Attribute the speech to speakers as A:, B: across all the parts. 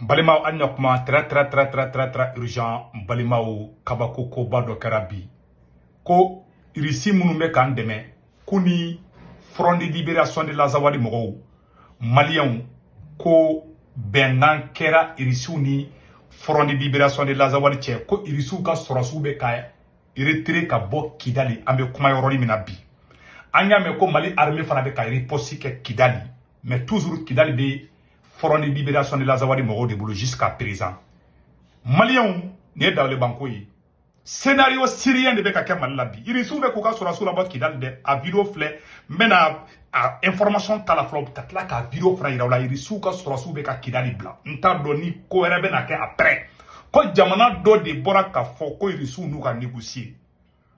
A: Balima anyokma très urgent balima kabako ko bado karabi ko irisi munumbe kan deme kuni Front de libération de la Zawadi Mogo Malien ko bengan kera irisiw ni Front de libération de la Zawadi cɛ ko irisiw ka sɔrɔsiw bɛ ka retrait ka bɔ Kidali an bɛ kuma yɔrɔnin min na bi an y'a mɛn ko Mali armée fana bɛ ka riposte kɛ Kidali mais toujours Kidali bɛ Front de libération de la Zawadi mɔgɔw de bolo jusqu'à présent Maliens ni ye dawele banko ye scénario syrien de bɛ ka kɛ Mali la bi irisiw bɛ k'u ka sɔrɔsiw labɔ Kidali dɛ a vidéo filɛ n bɛna a information ta la fɔlɔ ka tila ka vidéo fana yira u la irisiw ka sɔrɔsiw bɛ ka Kidali bila n t'a dɔn ni ko wɛrɛ bɛna kɛ après ko jamana dɔ de bɔra ka fɔ ko irisiw n'u ka négocier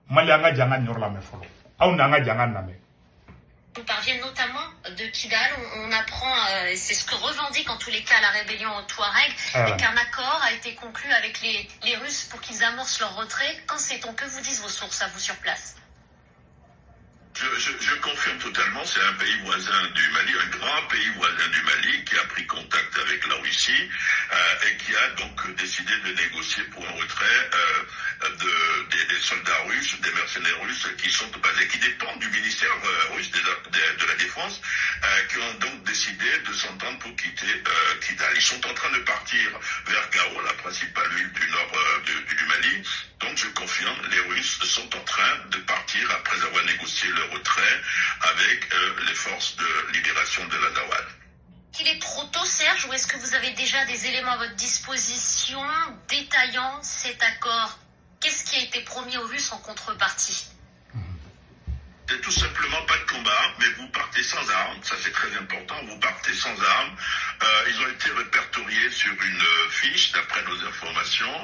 A: Mali an ka jan ka ɲɔrɔ lamɛn fɔlɔ aw n'an ka jan ka lamɛn.
B: Nous parviennent notamment de Kidal. On apprend, c'est ce que revendique en tous les cas la rébellion Touareg, et qu'un accord a été conclu avec les Russes pour qu'ils amorcent leur retrait. Qu'en sait-on? Que vous disent vos sources à vous sur place?
C: Je confirme totalement, c'est un pays voisin du Mali, un grand pays voisin du Mali qui a pris contact avec la Russie et qui a donc décidé de négocier pour un retrait des soldats russes, des mercenaires russes qui sont basés, qui dépendent du ministère russe de la Défense, qui ont donc décidé de s'entendre pour quitter Kidal. Ils sont en train de partir vers Gao, la principale ville du nord du Mali. Donc je confirme, les Russes sont en train de partir après avoir négocié le retrait avec les forces de libération de la Zawad.
B: Qu'il est trop tôt, Serge, ou est-ce que vous avez déjà des éléments à votre disposition détaillant cet accord? Qu'est-ce qui a été promis aux Russes en contrepartie?
C: C'est tout simplement pas de combat, mais vous partez sans armes, ça c'est très important, vous partez sans armes. Ils ont été répertoriés sur une fiche, d'après nos informations.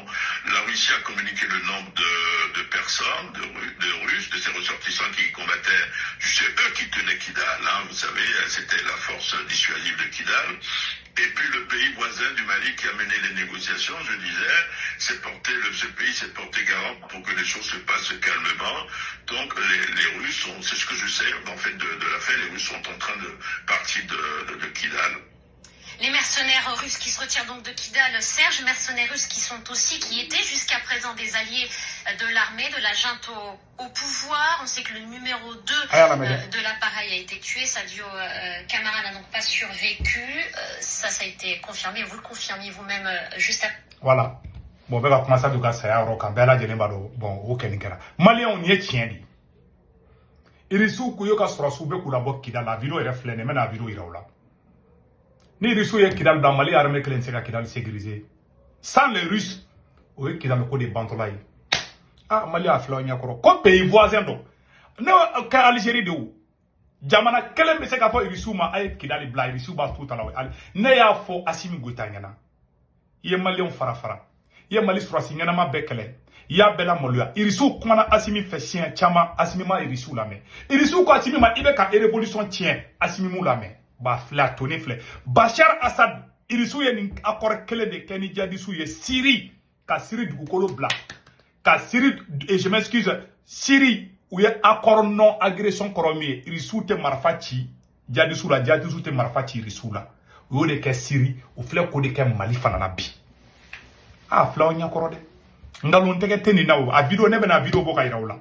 C: La Russie a communiqué le nombre de personnes, de Russes, de ces ressortissants qui combattaient, c'est eux qui tenaient Kidal, hein, vous savez, c'était la force dissuasive de Kidal. Et puis le pays voisin du Mali qui a mené les négociations, je disais, ce pays s'est porté garant pour que les choses se passent calmement. Donc les Russes, c'est ce que je sais en fait de l'affaire, les Russes sont en train de partir de Kidal.
B: Les mercenaires russes qui se retirent donc de Kidal, Serge, mercenaires russes qui étaient jusqu'à présent des alliés de l'armée, de la junte au pouvoir. On sait que le numéro 2 de l'appareil a été tué, Sadio Camara n'a donc pas survécu. Ça a été confirmé, vous le confirmiez vous-même juste après.
A: Voilà. Bon, on va commencer à dire ça, bon, ok, Nicara. Malien, on y est tien dit. Irisu kuyoka sorosu kula bok Kidal, la vidéo est reflète, mais la vidéo est là. Ni Russes est Kidal dans Mali, armée qui est Kidal sécurisé. Sans les Russes, oui, Kidal me des bantolaï. Ah, Mali a fleur nyakoro. Comme pays voisin donc. Non, car Algérie de où? Jamana, quel est le message qu'a fait Russes ma aïe Kidal bla Russes ba tout à l'heure. Ne y'a fo Assimi Goutanyana. Yé Mali fara. Yé Mali surasi nyana ma bekele. Ya bela moluya. Irisu kumana Assimi fait chien chama Assimi ma Irisu la me. Irisu ko Assimi ma ibe ka révolution tien Assimi mou la me. Ba fla toni fle Bachar Assad irisu ye ni accord kele de Kenny Jadisu ye Syrie ka Syrie dugukolo bla ka Syrie et je m'excuse Syrie où ye accord non agression koromie irisu te marfachi Jadisu la Jadisu te marfachi irisu la o de ke Syrie o fle ko de ke Mali fana na bi ah fla onya korode ngalon tege teni nawo a vidéo ne bena vidéo boka irawla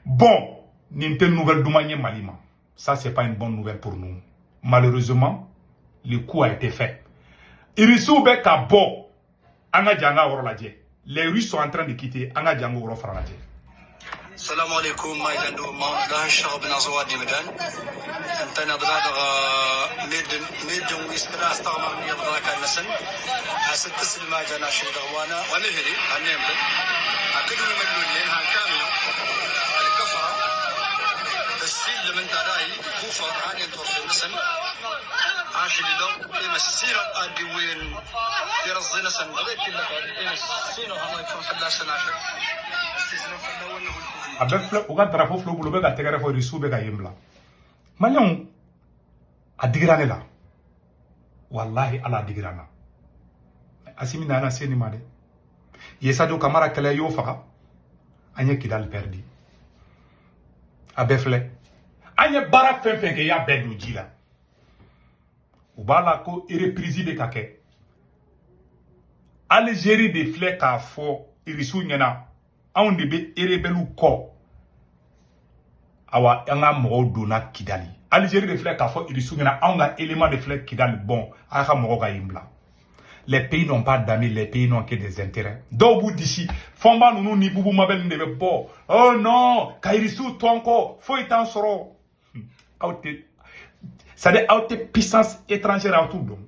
A: bon ninte nouvelle dumanye Malima ça c'est pas une bonne nouvelle pour nous. Malheureusement, le coup a été fait. Irisu be ka bo anga janga woro laje. Les Russes sont en train de quitter anga janga woro fara laje.
D: السلام عليكم ما يلندو ما ده الشعب نازوادي مدان انت نضرادغ ميدن ويسبرا استغمر من يضرا كان نسن حسد تسل ما جانا شي دغوانا ونهري هنيم اكدو يملوا لين ها كامل الكفر السيل من دراي كوفر هاني تورف نسن عاش لي دو مسيره ادي وين يرزي نسن غير كل سينو هما يكون حلا سنه عشر
A: avec fleur au drapeau fleur boulot be ka tegere fo Russes be ka yembla Malion a digrane la wallahi ala digrana Assimi nana seni made Sadio Camara kala yo faka anya Kidal perdi abefle anya bara fenfe ke ya bedu jila ubala ko reprise be kake Algérie de flè k'a fɔ Irisu ɲɛna anw de bɛ rebelle kɔ awa an ka mɔgɔw donna Kidali Algérie de flè k'a fɔ Irisu ɲɛna anw ka élément de flè Kidali bon a ka mɔgɔw ka yen bila les pays n'ont pas d'amis les pays n'ont que des intérêts dɔw b'u disi fɔnba ninnu ni bubu mabel de bɛ bɔ oh non ka Irisu to an kɔ foyi t'an sɔrɔ aw tɛ c'est-à-dire aw tɛ puissance étrangère aw t'u dɔn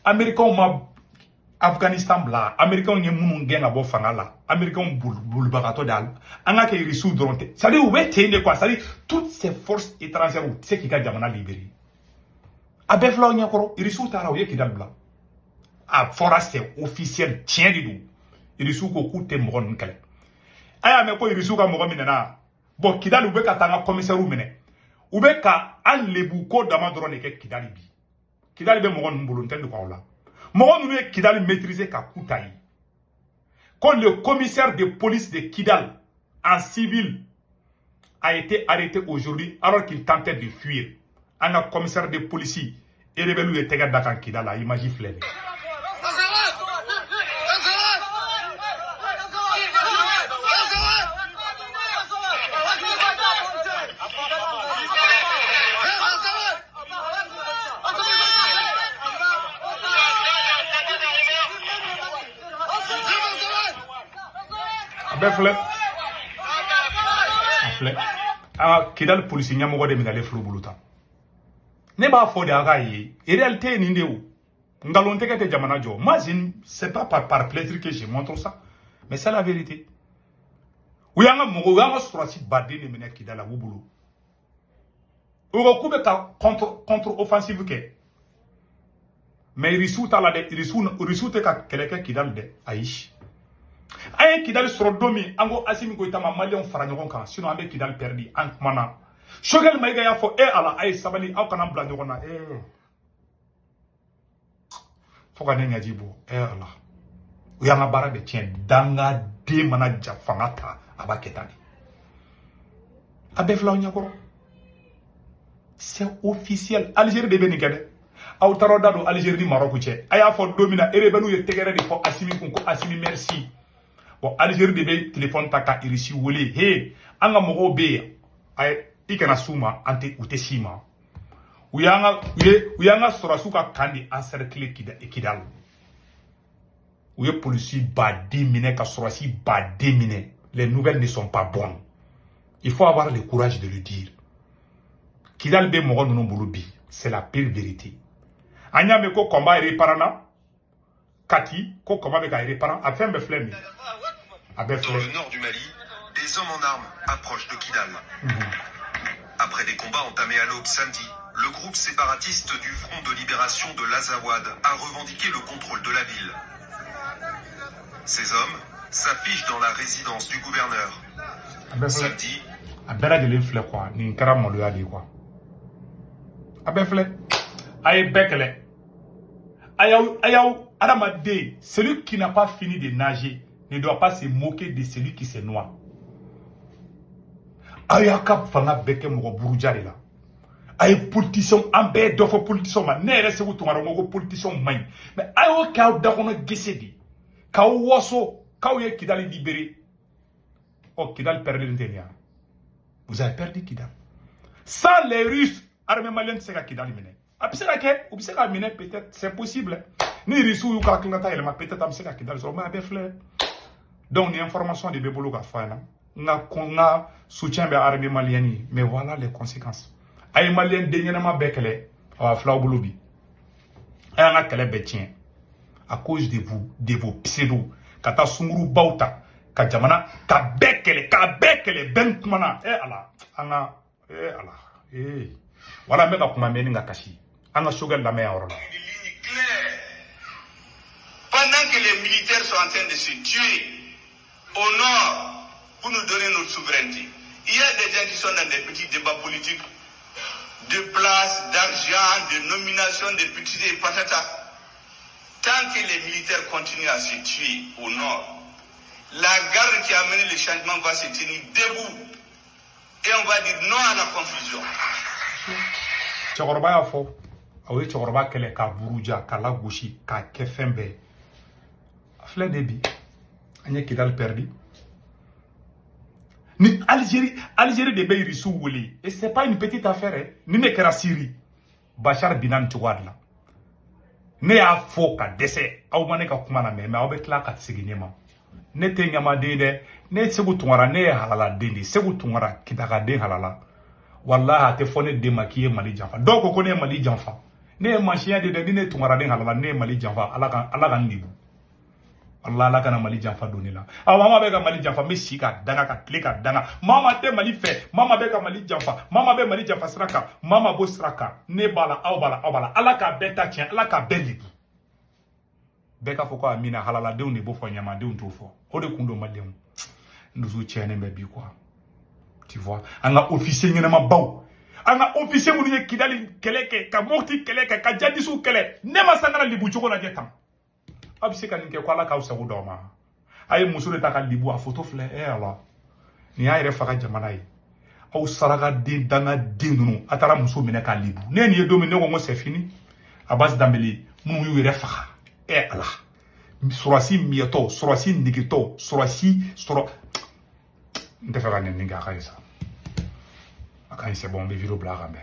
A: américains ma Afghanistan bla américains ye munun gɛn ka bɔ fanga la américains bolibagatɔ de an ka kɛ Irisu dɔrɔn tɛ c'est-à-dire u bɛ ten de quoi c'est-à-dire toutes ces forces étrangères u tɛ se k'i ka jamana libérer a bɛɛ filɛ aw ɲɛkɔrɔ Irisu taara u ye Kidali bila a fɔra c'est officiel tiɲɛ de don Irisu ko k'u tɛ mɔgɔ ninnu kɛlɛ a y'a mɛn ko Irisu ka mɔgɔ minɛna bon Kidali u bɛ ka taa an ka commissaire minɛ u bɛ ka an lebu ko dama dɔrɔn de kɛ Kidali bi Kidali bɛ mɔgɔ ninnu bolo n tɛ dogo aw la mɔgɔ ninnu ye Kidali maîtriser ka ku ta ye quand le commissaire de police de Kidal en civil a été arrêté aujourd'hui alors qu'il tentait de fuir an ka commissaire de police et rebelle ye tɛgɛ da kan Kidal la image filɛ nin Befle afle Kidal police ɲɛmɔgɔ de minɛlen filɛ bolo tan ne b'a fɔ de a ka ye réalité nin de o ngalon tɛgɛ tɛ jamana jɔ moi c'est pas par plaisir que je montre ça mais c'est la vérité u y'an ka mɔgɔw u y'an ka sɔrɔsi baden de minɛ Kidal la b'u bolo u ko k'u bɛ ka contre offensive kɛ mais Irisu t'a la dɛ Irisu tɛ ka kɛlɛ kɛ Kidal dɛ ayi aye Kidali sɔrɔ don min an ko Assimi Goïta ma maliyɛnw fara ɲɔgɔn kan sinon an bɛ Kidali perdu an kumana Choguel Maïga y'a fɔ ala aye sabali aw kana bila ɲɔgɔn na fo ka ne ɲɛji bɔ ala u y'an ka baara de tiɲɛ dangaden mana ja fanga ta a b'a kɛ tan de a bɛɛ filɛ aw ɲɛkɔrɔ c'est officiel Algérie de bɛ nin kɛ dɛ aw taara da don Algérie ni Maroc cɛ a y'a fɔ don min na rebelle ye tɛgɛrɛ de fɔ Assimi kun ko Assimi merci bon Algérie de bɛ téléphone ta ka Irisu wele he an ka mɔgɔw bɛ yen i kana s'u ma an tɛ u tɛ s'i ma u y'an ka sɔrɔsiw ka kan de encercler Kidal u ye polisi baden minɛ ka sɔrɔsi baden minɛ les nouvelles ne sont pas bonnes il faut avoir le courage de le dire Kidal bɛ mɔgɔ ninnu bolo bi c'est la pire vérité an y'a mɛn ko combat réparana Kati ko combat bɛ ka réparana a fɛn bɛɛ filɛ nin
E: Dans le nord du Mali, des hommes en armes approchent de Kidal. Après des combats entamés à l'aube samedi, le groupe séparatiste du Front de Libération de l'Azawad a revendiqué le contrôle de la ville. Ces hommes s'affichent dans la résidence du gouverneur. Samedi,
A: celui qui n'a pas fini de nager ne doit pas se moquer de celui qui se noie. Ayaka fanga beke mo buruja de la. Ay politicien ambe do fo politicien ma ne rese ko tumaro mo politicien may. Mais ayo ka da kono gesedi. Ka woso ka ye Kidal libéré. Oh Kidal perdu l'intérieur. Vous avez perdu Kidal. Sans les Russes, armée malienne c'est Kidal mine. Abiseka ke, obiseka mine peut-être c'est possible. Ni Irisu yu ka klanta ele ma peut-être abiseka Kidal so ma be fleur. Donc, l'information de Bebolo Gafana, on a soutien de l'armée malienne, mais voilà les conséquences. Les Maliens, dernièrement, Bekele, à Flaubolobi, et on a qu'elle est à cause de vous, de vos pseudos, Kata Sunguru Bauta, Kajamana, Kabekele, Ben Kumana, Allah, voilà, mais comme ma mère Kashi, on a Choguel la mer.
F: Pendant que les militaires sont en train de se tuer, au nord, pour nous donner notre souveraineté. Il y a des gens qui sont dans des petits débats politiques, de place, d'argent, de nomination, de petits patatas. Tant que les militaires continuent à se tuer au nord, la garde qui a mené le changement va se tenir debout. Et on va dire non à la confusion.
A: Fleur débit. Anya Kidal perdu. Ni Algérie de Beiri sous Woli. Et c'est pas une petite affaire. Hein. Ni ne kera Syrie. Bachar Binan Tuwadla. Ne a faux ka décès. Aw mané ka kuma na mais aw be tla ka tsiginyema. Ne te nyama de ne segu tungara ne halala dende segu tungara kitaka de halala. Wallahi te fone de makiye Mali janfa. Donc ko ne Mali janfa. Ne machia de ne tungara de halala ne Mali janfa ala kan nibu. Allah la kana Mali janfa donila. Mama be ka Mali janfa me sika danga ka klika danga. Mama te Mali fe, mama be ka Mali janfa. Mama be Mali janfa sraka, mama bo sraka. Ne bala aw bala. Ala ka beta tien, ala ka belibu. Beka foko amina halala de ne bo fo nyama de on fo. O de kundo malem. Nduzu tiene me bi quoi. Tu vois, anga officier nyama baw. Anga officier mu ye Kidali keleke, ka mokti keleke, ka jadisu kele. Ne masangala libu choko na jetam. Abse ka ninke kwa la ka usago doma ay muso de ta ka libu a photo fle ala ni ay re faka jamana yi aw saraka din danga din nunu atara muso mine ka libu ne ni do mi ne ngo c'est fini abas dambeli mu yu re faka ala surasi mieto surasi nigito surasi nte faka ne ninga ka isa akai c'est bon be viro blaga me